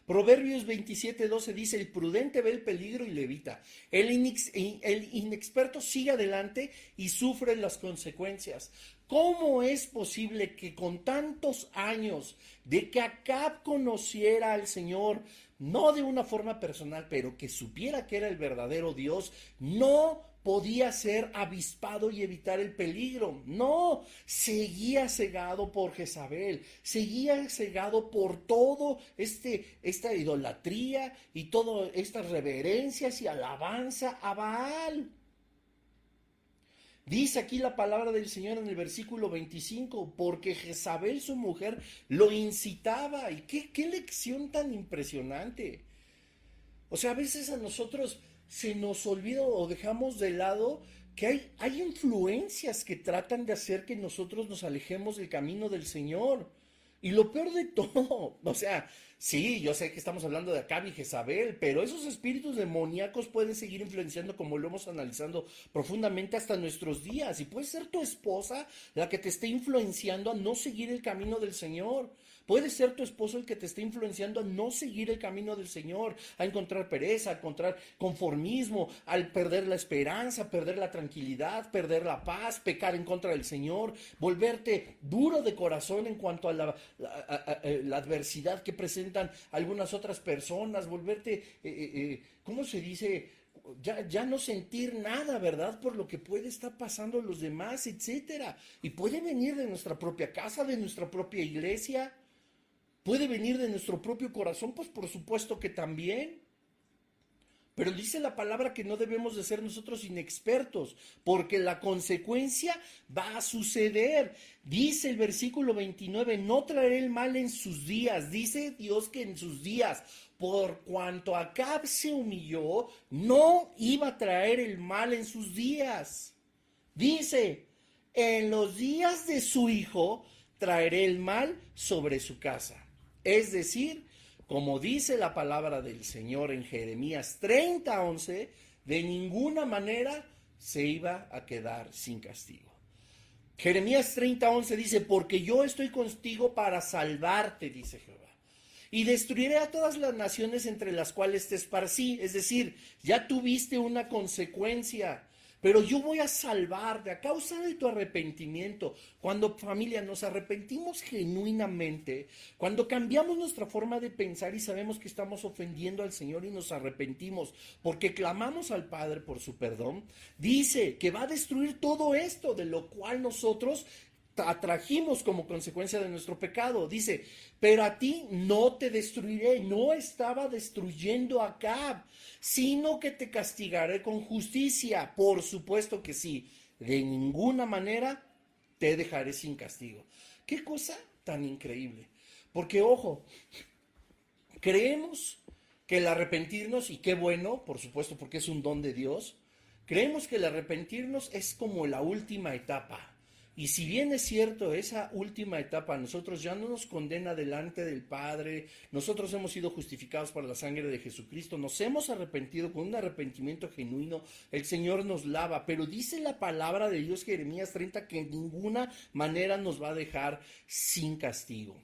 Proverbios 27:12 dice, el prudente ve el peligro y le evita. El inexperto sigue adelante y sufre las consecuencias. ¿Cómo es posible que con tantos años de que Acab conociera al Señor, no de una forma personal, pero que supiera que era el verdadero Dios, no podía ser avispado y evitar el peligro? No, seguía cegado por Jezabel, seguía cegado por todo esta idolatría y todas estas reverencias y alabanza a Baal. Dice aquí la palabra del Señor en el versículo 25, porque Jezabel, su mujer, lo incitaba. ¿Y qué lección tan impresionante? O sea, a veces a nosotros se nos olvida o dejamos de lado que hay influencias que tratan de hacer que nosotros nos alejemos del camino del Señor. Y lo peor de todo, o sea, sí, yo sé que estamos hablando de Acab y Jezabel, pero esos espíritus demoníacos pueden seguir influenciando, como lo hemos analizado profundamente hasta nuestros días. Y puede ser tu esposa la que te esté influenciando a no seguir el camino del Señor. Puede ser tu esposo el que te esté influenciando a no seguir el camino del Señor, a encontrar pereza, a encontrar conformismo, al perder la esperanza, perder la tranquilidad, perder la paz, pecar en contra del Señor, volverte duro de corazón en cuanto a la adversidad que presentan algunas otras personas, volverte, ¿cómo se dice? Ya no sentir nada, ¿verdad? Por lo que puede estar pasando los demás, etcétera. Y puede venir de nuestra propia casa, de nuestra propia iglesia. ¿Puede venir de nuestro propio corazón? Pues por supuesto que también. Pero dice la palabra que no debemos de ser nosotros inexpertos, porque la consecuencia va a suceder. Dice el versículo 29, no traeré el mal en sus días. Dice Dios que en sus días, por cuanto Acab se humilló, no iba a traer el mal en sus días. Dice, en los días de su hijo traeré el mal sobre su casa. Es decir, como dice la palabra del Señor en Jeremías 30:11, de ninguna manera se iba a quedar sin castigo. Jeremías 30:11 dice, porque yo estoy contigo para salvarte, dice Jehová, y destruiré a todas las naciones entre las cuales te esparcí. Es decir, ya tuviste una consecuencia, pero yo voy a salvarte a causa de tu arrepentimiento. Cuando, familia, nos arrepentimos genuinamente, cuando cambiamos nuestra forma de pensar y sabemos que estamos ofendiendo al Señor y nos arrepentimos porque clamamos al Padre por su perdón, dice que va a destruir todo esto de lo cual nosotros atrajimos como consecuencia de nuestro pecado. Dice, pero a ti no te destruiré. No estaba destruyendo a Acab, sino que te castigaré con justicia. Por supuesto que sí, de ninguna manera te dejaré sin castigo. Qué cosa tan increíble. Porque, ojo, creemos que el arrepentirnos, y qué bueno, por supuesto, porque es un don de Dios, creemos que el arrepentirnos es como la última etapa. Y si bien es cierto, esa última etapa a nosotros ya no nos condena delante del Padre, nosotros hemos sido justificados por la sangre de Jesucristo, nos hemos arrepentido con un arrepentimiento genuino, el Señor nos lava, pero dice la palabra de Dios, Jeremías 30, que en ninguna manera nos va a dejar sin castigo.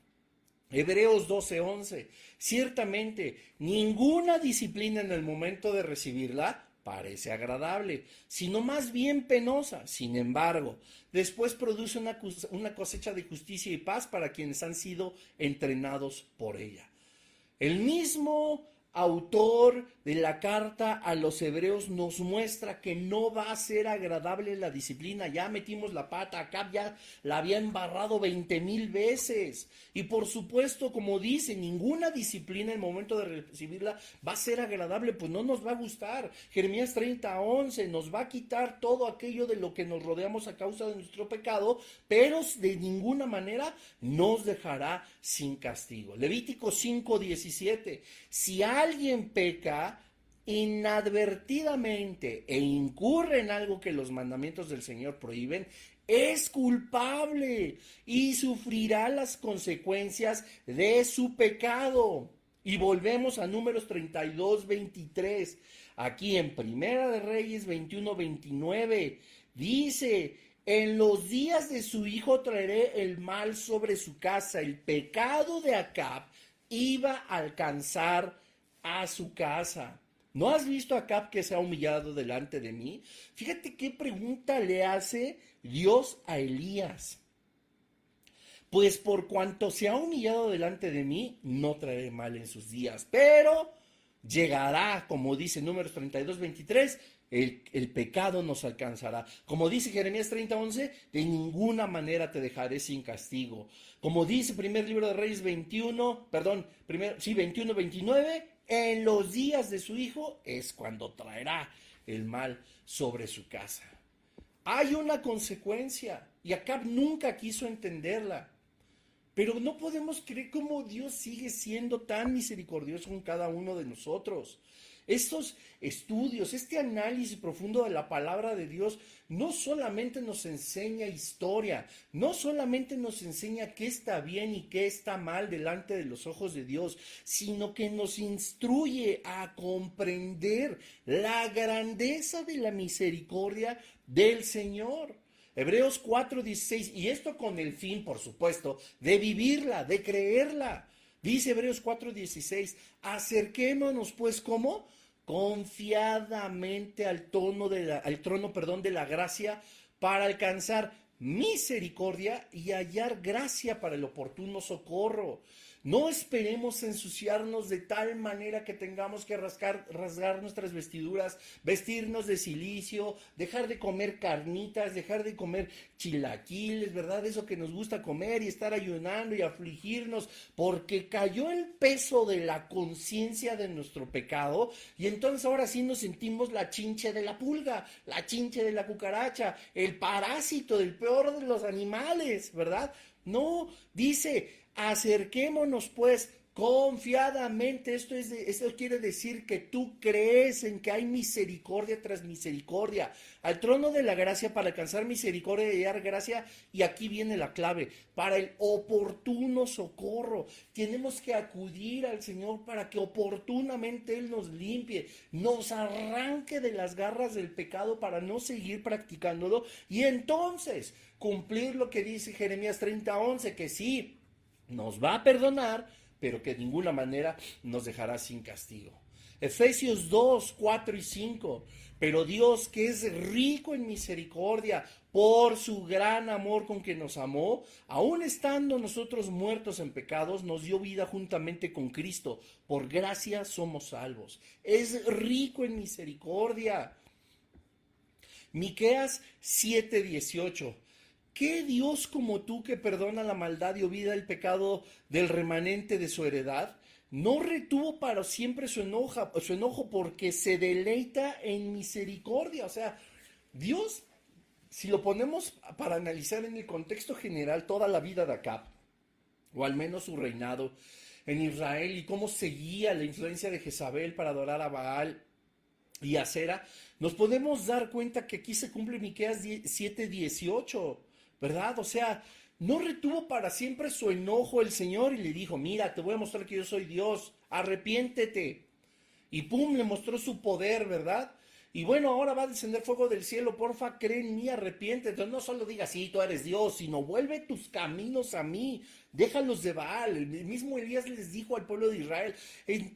Hebreos 12:11, ciertamente ninguna disciplina en el momento de recibirla parece agradable, sino más bien penosa. Sin embargo, después produce una cosecha de justicia y paz para quienes han sido entrenados por ella. El mismo autor de la carta a los hebreos nos muestra que no va a ser agradable la disciplina. Ya metimos la pata, acá ya la había embarrado 20,000 veces. Y por supuesto, como dice, ninguna disciplina en el momento de recibirla va a ser agradable, pues no nos va a gustar. Jeremías 30:11 nos va a quitar todo aquello de lo que nos rodeamos a causa de nuestro pecado, pero de ninguna manera nos dejará sin castigo. Levítico 5:17, si alguien peca inadvertidamente e incurre en algo que los mandamientos del Señor prohíben, es culpable y sufrirá las consecuencias de su pecado. Y volvemos a Números 32:23. Aquí en Primera de Reyes 21:29 dice, en los días de su hijo traeré el mal sobre su casa. El pecado de Acab iba a alcanzar a su casa. ¿No has visto a Acab que se ha humillado delante de mí? Fíjate qué pregunta le hace Dios a Elías. Pues por cuanto se ha humillado delante de mí, no traeré mal en sus días, pero llegará, como dice Números 32:23, el pecado nos alcanzará. Como dice Jeremías 30:11, de ninguna manera te dejaré sin castigo. Como dice primer libro de Reyes 21:29, en los días de su hijo es cuando traerá el mal sobre su casa. Hay una consecuencia y Acab nunca quiso entenderla. Pero no podemos creer cómo Dios sigue siendo tan misericordioso con cada uno de nosotros. Estos estudios, este análisis profundo de la palabra de Dios, no solamente nos enseña historia, no solamente nos enseña qué está bien y qué está mal delante de los ojos de Dios, sino que nos instruye a comprender la grandeza de la misericordia del Señor. Hebreos 4:16, y esto con el fin, por supuesto, de vivirla, de creerla. Dice Hebreos 4:16, acerquémonos pues, ¿cómo? Confiadamente al trono de la gracia para alcanzar misericordia y hallar gracia para el oportuno socorro. No esperemos ensuciarnos de tal manera que tengamos que rasgar nuestras vestiduras, vestirnos de cilicio, dejar de comer carnitas, dejar de comer chilaquiles, ¿verdad? Eso que nos gusta comer y estar ayunando y afligirnos, porque cayó el peso de la conciencia de nuestro pecado y entonces ahora sí nos sentimos la chinche de la pulga, la chinche de la cucaracha, el parásito del peor de los animales, ¿verdad? No, dice, acerquémonos pues confiadamente. Esto quiere decir que tú crees en que hay misericordia tras misericordia, al trono de la gracia para alcanzar misericordia y dar gracia, y aquí viene la clave, para el oportuno socorro. Tenemos que acudir al Señor para que oportunamente Él nos limpie, nos arranque de las garras del pecado para no seguir practicándolo, y entonces cumplir lo que dice Jeremías 30:11, que sí, nos va a perdonar, pero que de ninguna manera nos dejará sin castigo. Efesios 2:4 y 5, pero Dios, que es rico en misericordia, por su gran amor con que nos amó, aun estando nosotros muertos en pecados, nos dio vida juntamente con Cristo. Por gracia somos salvos. Es rico en misericordia. Miqueas 7:18. ¿Qué Dios como tú, que perdona la maldad y olvida el pecado del remanente de su heredad, no retuvo para siempre su enojo porque se deleita en misericordia? O sea, Dios, si lo ponemos para analizar en el contexto general toda la vida de Acab, o al menos su reinado en Israel, y cómo seguía la influencia de Jezabel para adorar a Baal y a Acera, nos podemos dar cuenta que aquí se cumple Miqueas 7:18, ¿verdad? O sea, no retuvo para siempre su enojo el Señor y le dijo, mira, te voy a mostrar que yo soy Dios, arrepiéntete. Y pum, le mostró su poder, ¿verdad? Y bueno, ahora va a descender fuego del cielo, porfa, cree en mí, arrepiéntete. Entonces no solo digas, sí, tú eres Dios, sino vuelve tus caminos a mí, déjalos de Baal. El mismo Elías les dijo al pueblo de Israel,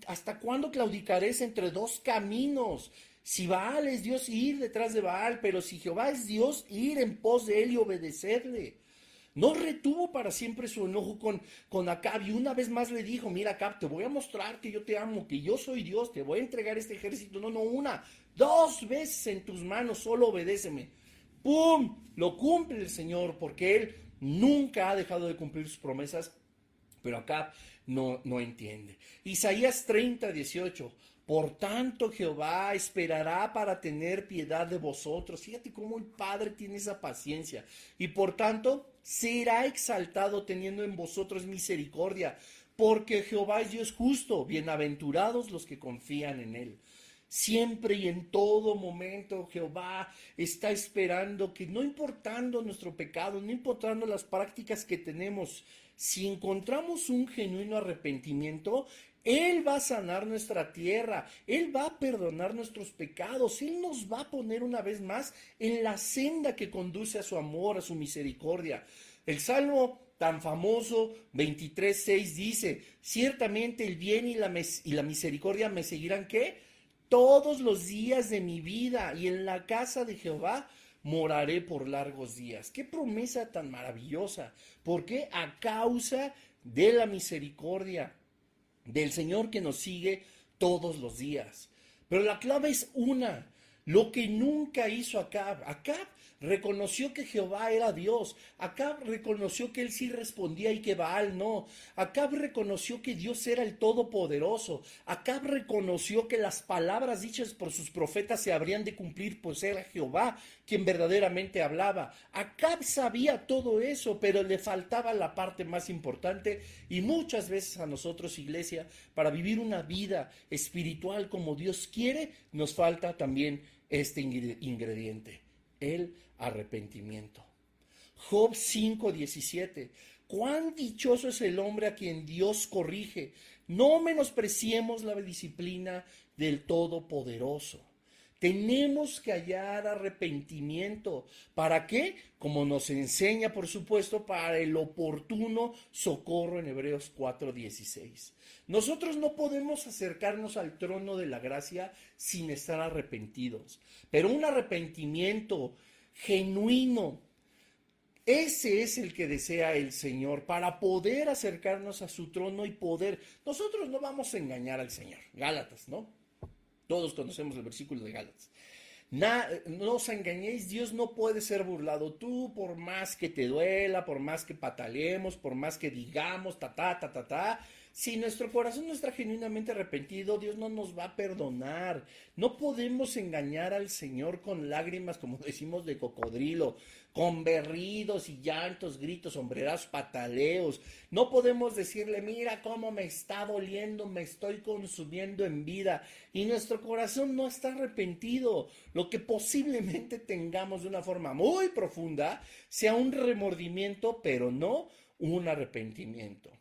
¿hasta cuándo claudicaréis entre dos caminos? Si Baal es Dios, ir detrás de Baal, pero si Jehová es Dios, ir en pos de él y obedecerle. No retuvo para siempre su enojo con Acab, y una vez más le dijo, mira Acab, te voy a mostrar que yo te amo, que yo soy Dios, te voy a entregar este ejército, no una, dos veces en tus manos, solo obedéceme. ¡Pum! Lo cumple el Señor, porque Él nunca ha dejado de cumplir sus promesas, pero Acab no entiende. Isaías 30:18. Por tanto, Jehová esperará para tener piedad de vosotros. Fíjate cómo el Padre tiene esa paciencia. Y por tanto, será exaltado teniendo en vosotros misericordia, porque Jehová es Dios justo. Bienaventurados los que confían en Él. Siempre y en todo momento Jehová está esperando que, no importando nuestro pecado, no importando las prácticas que tenemos, si encontramos un genuino arrepentimiento, Él va a sanar nuestra tierra, Él va a perdonar nuestros pecados, Él nos va a poner una vez más en la senda que conduce a su amor, a su misericordia. El Salmo tan famoso 23:6 dice, ciertamente el bien y la misericordia me seguirán, ¿qué? Todos los días de mi vida, y en la casa de Jehová moraré por largos días. Qué promesa tan maravillosa. ¿Por qué? A causa de la misericordia del Señor que nos sigue todos los días. Pero la clave es una: lo que nunca hizo Acab. Acab reconoció que Jehová era Dios. Acab reconoció que él sí respondía y que Baal no. Acab reconoció que Dios era el Todopoderoso. Acab reconoció que las palabras dichas por sus profetas se habrían de cumplir, pues era Jehová quien verdaderamente hablaba. Acab sabía todo eso, pero le faltaba la parte más importante, y muchas veces a nosotros, iglesia, para vivir una vida espiritual como Dios quiere, nos falta también este ingrediente: el arrepentimiento. Job 5:17. Cuán dichoso es el hombre a quien Dios corrige. No menospreciemos la disciplina del Todopoderoso. Tenemos que hallar arrepentimiento. ¿Para qué? Como nos enseña, por supuesto, para el oportuno socorro en Hebreos 4:16. Nosotros no podemos acercarnos al trono de la gracia sin estar arrepentidos, pero un arrepentimiento genuino, ese es el que desea el Señor para poder acercarnos a su trono y poder. Nosotros no vamos a engañar al Señor. Gálatas, ¿no? Todos conocemos el versículo de Gálatas. No os engañéis, Dios no puede ser burlado. Tú, por más que te duela, por más que pataleemos, por más que digamos, si nuestro corazón no está genuinamente arrepentido, Dios no nos va a perdonar. No podemos engañar al Señor con lágrimas, como decimos, de cocodrilo, con berridos y llantos, gritos, sombrerazos, pataleos. No podemos decirle: mira cómo me está doliendo, me estoy consumiendo en vida, y nuestro corazón no está arrepentido. Lo que posiblemente tengamos de una forma muy profunda sea un remordimiento, pero no un arrepentimiento.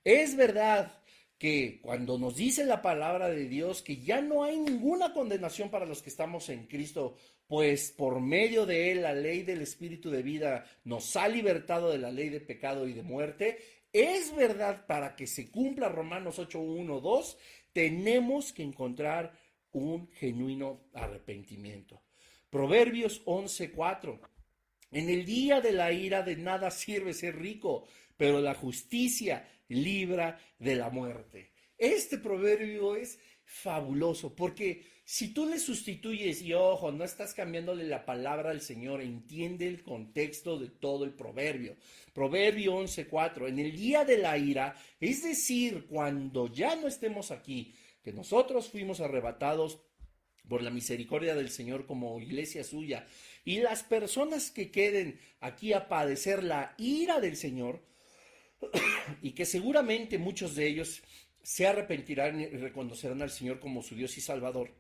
Es verdad que cuando nos dice la palabra de Dios que ya no hay ninguna condenación para los que estamos en Cristo, pues por medio de él la ley del Espíritu de vida nos ha libertado de la ley de pecado y de muerte, es verdad, para que se cumpla Romanos 8:1-2, tenemos que encontrar un genuino arrepentimiento. Proverbios 11:4. En el día de la ira de nada sirve ser rico, pero la justicia libra de la muerte. Este proverbio es fabuloso, porque si tú le sustituyes, y ojo, no estás cambiándole la palabra al Señor, entiende el contexto de todo el proverbio. Proverbio 11:4, en el día de la ira, es decir, cuando ya no estemos aquí, que nosotros fuimos arrebatados por la misericordia del Señor como iglesia suya, y las personas que queden aquí a padecer la ira del Señor, y que seguramente muchos de ellos se arrepentirán y reconocerán al Señor como su Dios y Salvador.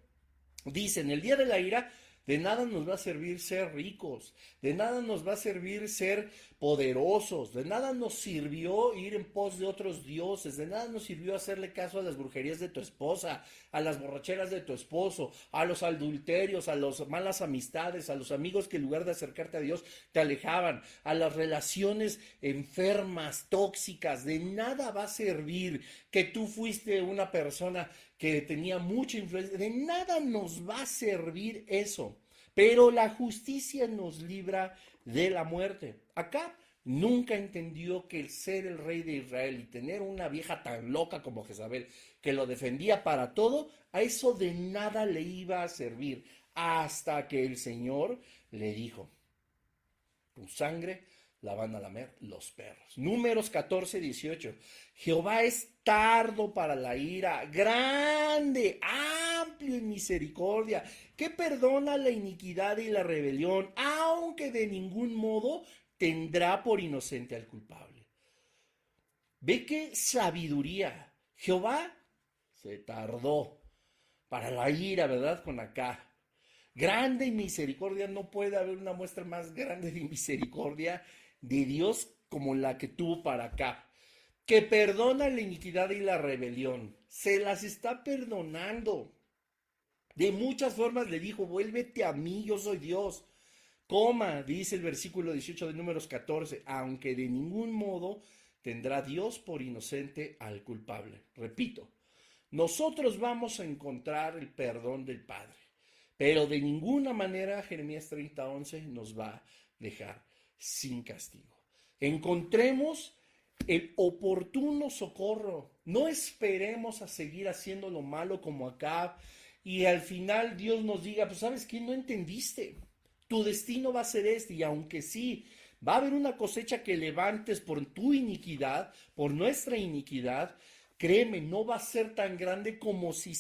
Dice: en el día de la ira, de nada nos va a servir ser ricos, de nada nos va a servir ser poderosos, de nada nos sirvió ir en pos de otros dioses, de nada nos sirvió hacerle caso a las brujerías de tu esposa, a las borracheras de tu esposo, a los adulterios, a las malas amistades, a los amigos que en lugar de acercarte a Dios te alejaban, a las relaciones enfermas, tóxicas. De nada va a servir que tú fuiste una persona que tenía mucha influencia, de nada nos va a servir eso, pero la justicia nos libra de la muerte. Acá nunca entendió que el ser el rey de Israel y tener una vieja tan loca como Jezabel, que lo defendía para todo, a eso de nada le iba a servir, hasta que el Señor le dijo: tu sangre la van a lamer los perros. Números 14:18. Jehová es tardo para la ira, grande, amplio en misericordia, que perdona la iniquidad y la rebelión, aunque de ningún modo tendrá por inocente al culpable. Ve qué sabiduría. Jehová se tardó para la ira, ¿verdad? Con acá. Grande en misericordia, no puede haber una muestra más grande de misericordia de Dios como la que tuvo para acá. Que perdona la iniquidad y la rebelión. Se las está perdonando. De muchas formas le dijo: vuélvete a mí, yo soy Dios. Coma, dice el versículo 18 de Números 14, aunque de ningún modo tendrá Dios por inocente al culpable. Repito, nosotros vamos a encontrar el perdón del Padre, pero de ninguna manera Jeremías 30:11 nos va a dejar sin castigo. Encontremos el oportuno socorro. No esperemos a seguir haciendo lo malo como Acab y al final Dios nos diga, pues sabes qué, no entendiste, tu destino va a ser este, y aunque sí, va a haber una cosecha que levantes por tu iniquidad, por nuestra iniquidad, créeme, no va a ser tan grande como si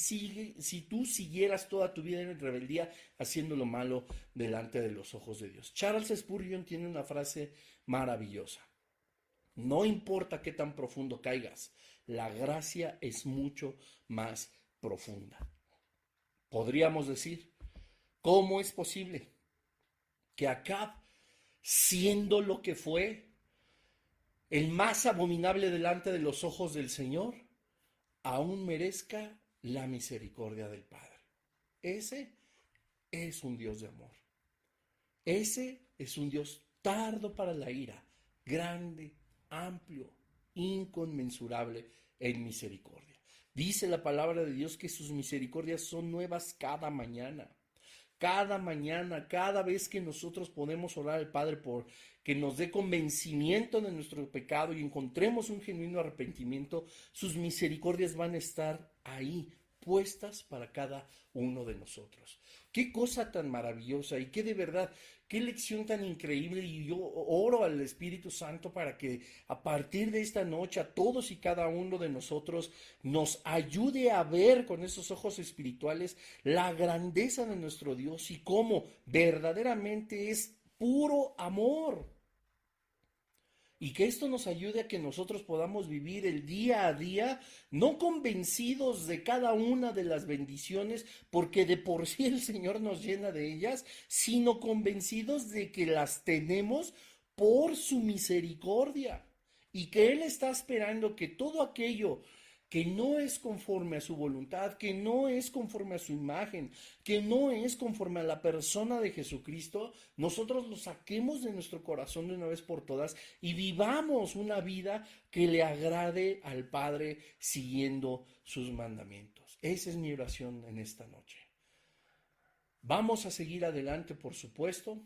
tú siguieras toda tu vida en rebeldía haciendo lo malo delante de los ojos de Dios. Charles Spurgeon tiene una frase maravillosa. No importa qué tan profundo caigas, la gracia es mucho más profunda. Podríamos decir, ¿cómo es posible que Acab, siendo lo que fue, el más abominable delante de los ojos del Señor, aún merezca la misericordia del Padre? Ese es un Dios de amor. Ese es un Dios tardo para la ira, grande, amplio, inconmensurable en misericordia. Dice la palabra de Dios que sus misericordias son nuevas cada mañana. Cada mañana, cada vez que nosotros podemos orar al Padre por que nos dé convencimiento de nuestro pecado y encontremos un genuino arrepentimiento, sus misericordias van a estar ahí, puestas para cada uno de nosotros. Qué cosa tan maravillosa y qué de verdad, qué lección tan increíble. Y yo oro al Espíritu Santo para que a partir de esta noche a todos y cada uno de nosotros nos ayude a ver con esos ojos espirituales la grandeza de nuestro Dios y cómo verdaderamente es puro amor. Y que esto nos ayude a que nosotros podamos vivir el día a día, no convencidos de cada una de las bendiciones, porque de por sí el Señor nos llena de ellas, sino convencidos de que las tenemos por su misericordia. Y que Él está esperando que todo aquello que no es conforme a su voluntad, que no es conforme a su imagen, que no es conforme a la persona de Jesucristo, nosotros lo saquemos de nuestro corazón de una vez por todas y vivamos una vida que le agrade al Padre siguiendo sus mandamientos. Esa es mi oración en esta noche. Vamos a seguir adelante, por supuesto.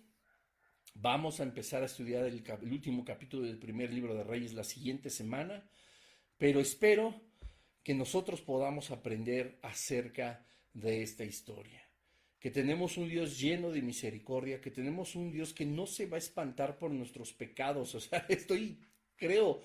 Vamos a empezar a estudiar el último capítulo del primer libro de Reyes la siguiente semana, pero espero que nosotros podamos aprender acerca de esta historia, que tenemos un Dios lleno de misericordia, que tenemos un Dios que no se va a espantar por nuestros pecados. O sea, creo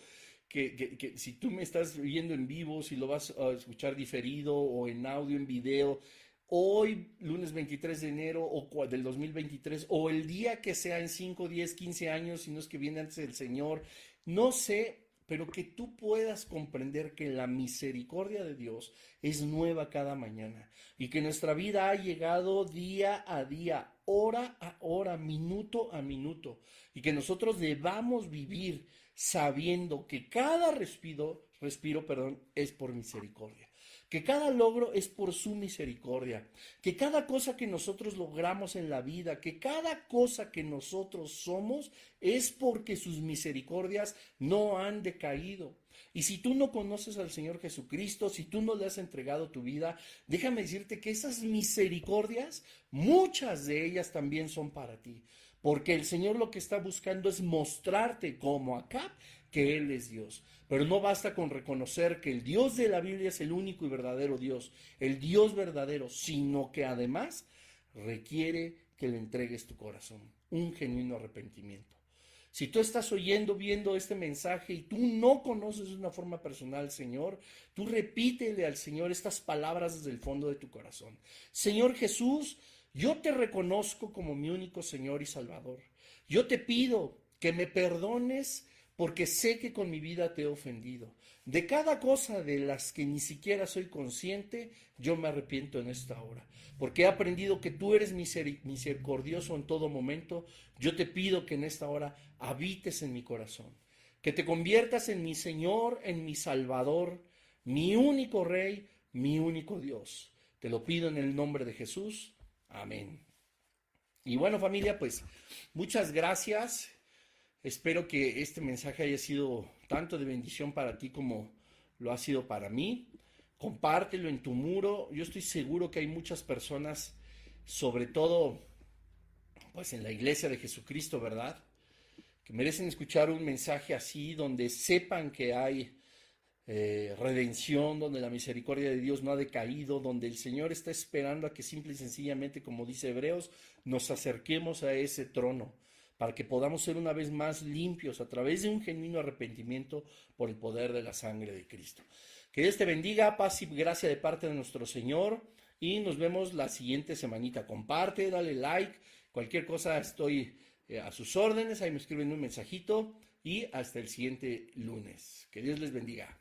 que si tú me estás viendo en vivo, si lo vas a escuchar diferido o en audio, en video, hoy, lunes 23 de enero del 2023, o el día que sea en 5, 10, 15 años, si no es que viene antes del Señor, no sé, pero que tú puedas comprender que la misericordia de Dios es nueva cada mañana y que nuestra vida ha llegado día a día, hora a hora, minuto a minuto, y que nosotros debamos vivir sabiendo que cada respiro, es por misericordia, que cada logro es por su misericordia, que cada cosa que nosotros logramos en la vida, que cada cosa que nosotros somos es porque sus misericordias no han decaído. Y si tú no conoces al Señor Jesucristo, si tú no le has entregado tu vida, déjame decirte que esas misericordias, muchas de ellas también son para ti. Porque el Señor lo que está buscando es mostrarte como Acab que Él es Dios. Pero no basta con reconocer que el Dios de la Biblia es el único y verdadero Dios, el Dios verdadero, sino que además requiere que le entregues tu corazón, un genuino arrepentimiento. Si tú estás oyendo, viendo este mensaje y tú no conoces de una forma personal al Señor, tú repítele al Señor estas palabras desde el fondo de tu corazón. Señor Jesús, yo te reconozco como mi único Señor y Salvador. Yo te pido que me perdones porque sé que con mi vida te he ofendido. De cada cosa de las que ni siquiera soy consciente, yo me arrepiento en esta hora. Porque he aprendido que tú eres misericordioso en todo momento. Yo te pido que en esta hora habites en mi corazón. Que te conviertas en mi Señor, en mi Salvador, mi único Rey, mi único Dios. Te lo pido en el nombre de Jesús. Amén. Y bueno, familia, pues muchas gracias. Espero que este mensaje haya sido tanto de bendición para ti como lo ha sido para mí. Compártelo en tu muro. Yo estoy seguro que hay muchas personas, sobre todo pues en la iglesia de Jesucristo, ¿verdad?, que merecen escuchar un mensaje así, donde sepan que hay redención, donde la misericordia de Dios no ha decaído, donde el Señor está esperando a que simple y sencillamente, como dice Hebreos, nos acerquemos a ese trono para que podamos ser una vez más limpios a través de un genuino arrepentimiento por el poder de la sangre de Cristo. Que Dios te bendiga, paz y gracia de parte de nuestro Señor, y nos vemos la siguiente semanita. Comparte, dale like, cualquier cosa estoy a sus órdenes, ahí me escriben un mensajito, y hasta el siguiente lunes. Que Dios les bendiga.